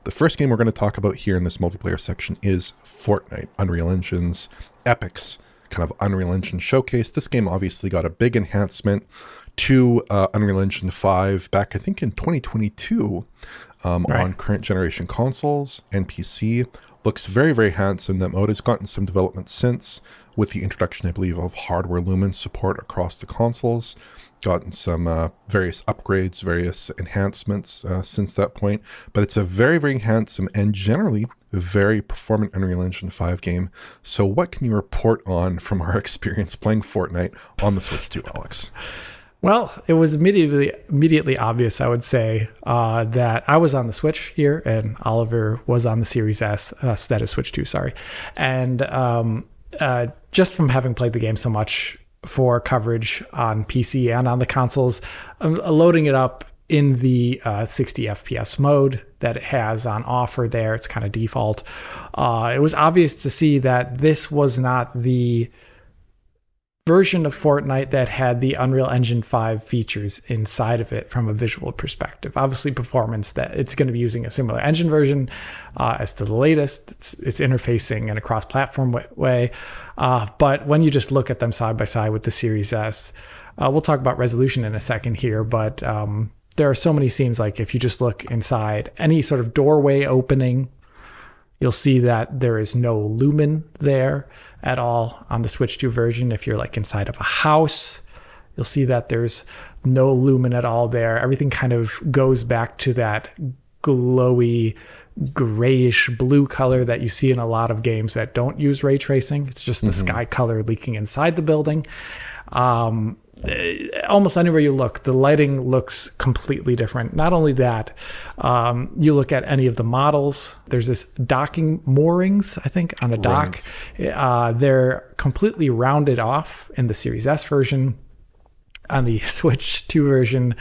The first game we're going to talk about here in this multiplayer section is Fortnite, Unreal Engine's Epic's kind of Unreal Engine showcase. This game obviously got a big enhancement to Unreal Engine 5 back, I think, in 2022 on current generation consoles and PC. Looks very, very handsome. That mode has gotten some development since, with the introduction, I believe, of hardware lumen support across the consoles. Gotten some various upgrades, various enhancements since that point. But it's a very, very handsome and generally very performant Unreal Engine 5 game. So what can you report on from our experience playing Fortnite on the Switch 2, Alex? Well, it was immediately obvious, I would say, that I was on the Switch here and Oliver was on the Series S, so that is Switch 2, sorry. And just from having played the game so much for coverage on PC and on the consoles, loading it up in the 60 FPS mode that it has on offer there, it's kind of default. It was obvious to see that this was not the version of Fortnite that had the Unreal Engine 5 features inside of it from a visual perspective. Obviously, performance, that it's going to be using a similar engine version as to the latest. It's interfacing in a cross-platform way. But when you just look at them side by side with the Series S, we'll talk about resolution in a second here, but there are so many scenes, like if you just look inside any sort of doorway opening, you'll see that there is no lumen there at all on the Switch 2 version. If you're like inside of a house, you'll see that there's no lumen at all there. Everything kind of goes back to that glowy, grayish blue color that you see in a lot of games that don't use ray tracing. It's just the sky color leaking inside the building. Almost anywhere you look, the lighting looks completely different. Not only that, you look at any of the models, there's this docking moorings, I think, on a dock. They're completely rounded off in the Series S version. On the Switch 2 version,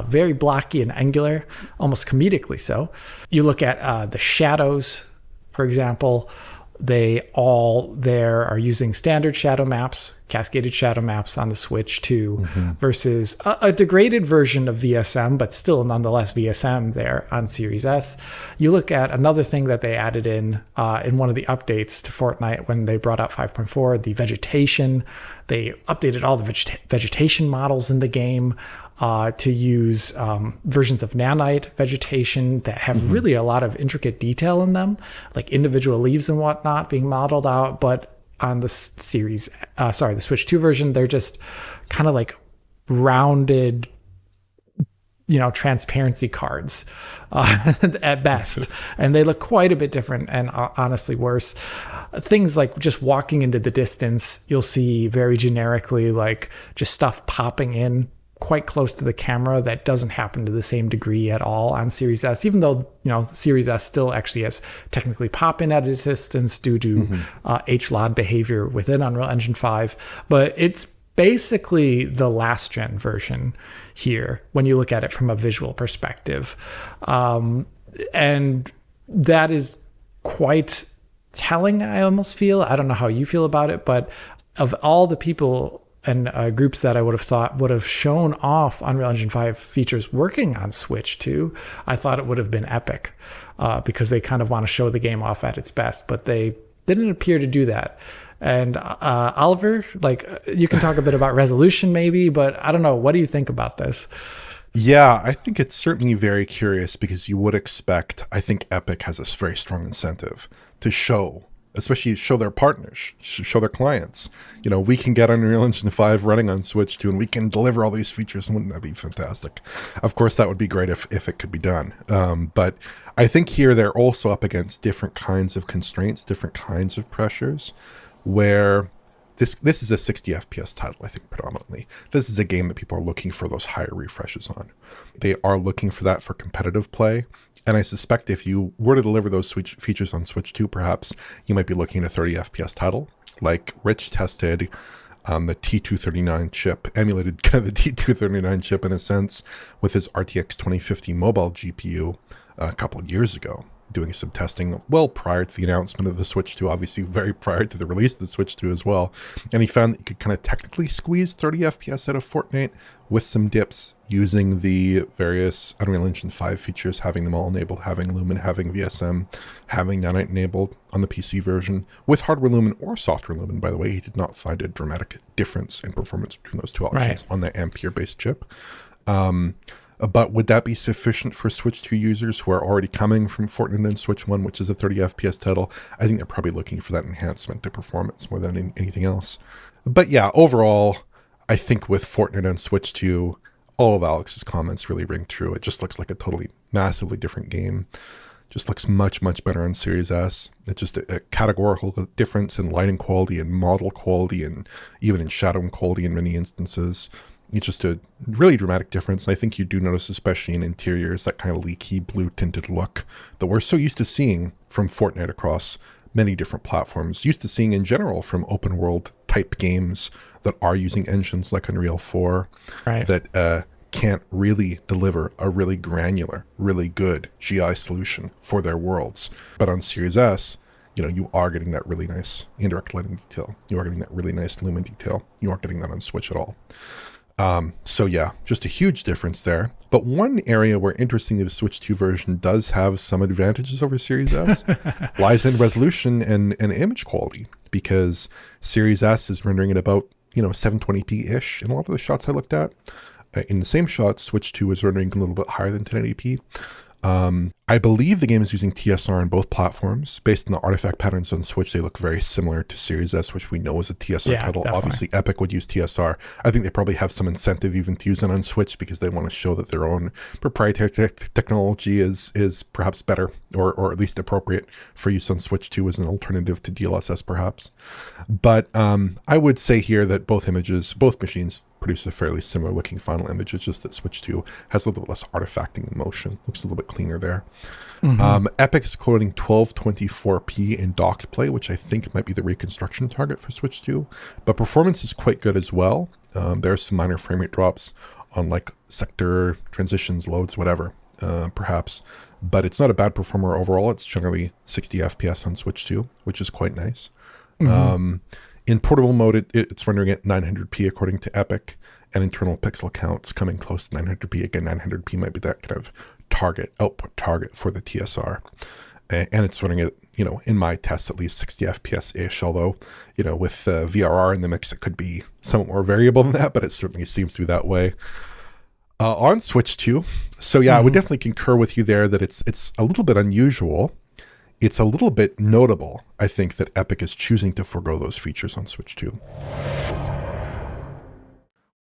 very blocky and angular, almost comedically so. You look at the shadows, for example, they all there are using standard shadow maps, cascaded shadow maps on the Switch 2 versus a degraded version of VSM, but still nonetheless VSM there on Series S. You look at another thing that they added in one of the updates to Fortnite when they brought out 5.4, the vegetation. They updated all the vegetation models in the game to use versions of nanite vegetation that have really a lot of intricate detail in them, like individual leaves and whatnot being modeled out. But on the the Switch 2 version, they're just kind of like rounded, transparency cards at best. And they look quite a bit different and honestly worse. Things like just walking into the distance, you'll see very generically like just stuff popping in quite close to the camera that doesn't happen to the same degree at all on Series S, even though, Series S still actually has technically pop-in at a distance due to HLOD behavior within Unreal Engine 5. But it's basically the last gen version here when you look at it from a visual perspective. And that is quite telling, I almost feel. I don't know how you feel about it, but of all the people and groups that I would have thought would have shown off Unreal Engine 5 features working on Switch 2, I thought it would have been Epic because they kind of want to show the game off at its best, but they didn't appear to do that. And Oliver, you can talk a bit about resolution maybe, but I don't know. What do you think about this? Yeah, I think it's certainly very curious because you would expect, I think Epic has this very strong incentive to show their partners, show their clients, we can get Unreal Engine 5 running on Switch 2 and we can deliver all these features. Wouldn't that be fantastic? Of course, that would be great if it could be done. But I think here they're also up against different kinds of constraints, different kinds of pressures, where this is a 60 FPS title, I think, predominantly. This is a game that people are looking for those higher refreshes on. They are looking for that for competitive play. And I suspect if you were to deliver those features on Switch 2, perhaps you might be looking at a 30 FPS title. Like Rich tested the T239 chip, emulated kind of the T239 chip in a sense, with his RTX 2050 mobile GPU a couple of years ago. doing some testing well prior to the announcement of the Switch 2, obviously very prior to the release of the Switch 2 as well. And he found that you could kind of technically squeeze 30 FPS out of Fortnite with some dips using the various Unreal Engine 5 features, having them all enabled, having Lumen, having VSM, having Nanite enabled on the PC version with hardware Lumen or software Lumen. By the way, he did not find a dramatic difference in performance between those two options on that Ampere-based chip. But would that be sufficient for Switch 2 users who are already coming from Fortnite and Switch 1, which is a 30 FPS title? I think they're probably looking for that enhancement to performance more than anything else. But yeah, overall, I think with Fortnite and Switch 2, all of Alex's comments really ring true. It just looks like a totally massively different game. Just looks much, much better on Series S. It's just a categorical difference in lighting quality and model quality and even in shadow quality in many instances. It's just a really dramatic difference. And I think you do notice, especially in interiors, that kind of leaky blue tinted look that we're so used to seeing from Fortnite across many different platforms, used to seeing in general from open world type games that are using engines like Unreal 4 that can't really deliver a really granular, really good GI solution for their worlds. But on Series S, you are getting that really nice indirect lighting detail. You are getting that really nice lumen detail. You aren't getting that on Switch at all. So yeah, just a huge difference there. But one area where, interestingly, the Switch 2 version does have some advantages over Series S lies in resolution and image quality, because Series S is rendering at about 720p-ish in a lot of the shots I looked at. In the same shots, Switch 2 is rendering a little bit higher than 1080p. I believe the game is using TSR on both platforms. Based on the artifact patterns on Switch, they look very similar to Series S, which we know is a TSR title. Definitely. Obviously, Epic would use TSR. I think they probably have some incentive even to use it on Switch because they want to show that their own proprietary technology is perhaps better or at least appropriate for use on Switch 2 as an alternative to DLSS perhaps. But I would say here that both machines produce a fairly similar looking final image. It's just that Switch 2 has a little bit less artifacting in motion. Looks a little bit cleaner there. Mm-hmm. Epic is quoting 1224p in docked play, which I think might be the reconstruction target for Switch 2. But performance is quite good as well. There are some minor frame rate drops on like sector transitions, loads, whatever, perhaps. But it's not a bad performer overall. It's generally 60 FPS on Switch 2, which is quite nice. Mm-hmm. In portable mode, it's rendering at 900p according to Epic, and internal pixel counts coming close to 900p. Again, 900p might be that kind of output target for the TSR. And it's rendering at, in my tests, at least 60 FPS-ish, although, with VRR in the mix, it could be somewhat more variable than that, but it certainly seems to be that way. On Switch 2, so yeah, I would definitely concur with you there that it's a little bit unusual. It's a little bit notable, I think, that Epic is choosing to forego those features on Switch 2.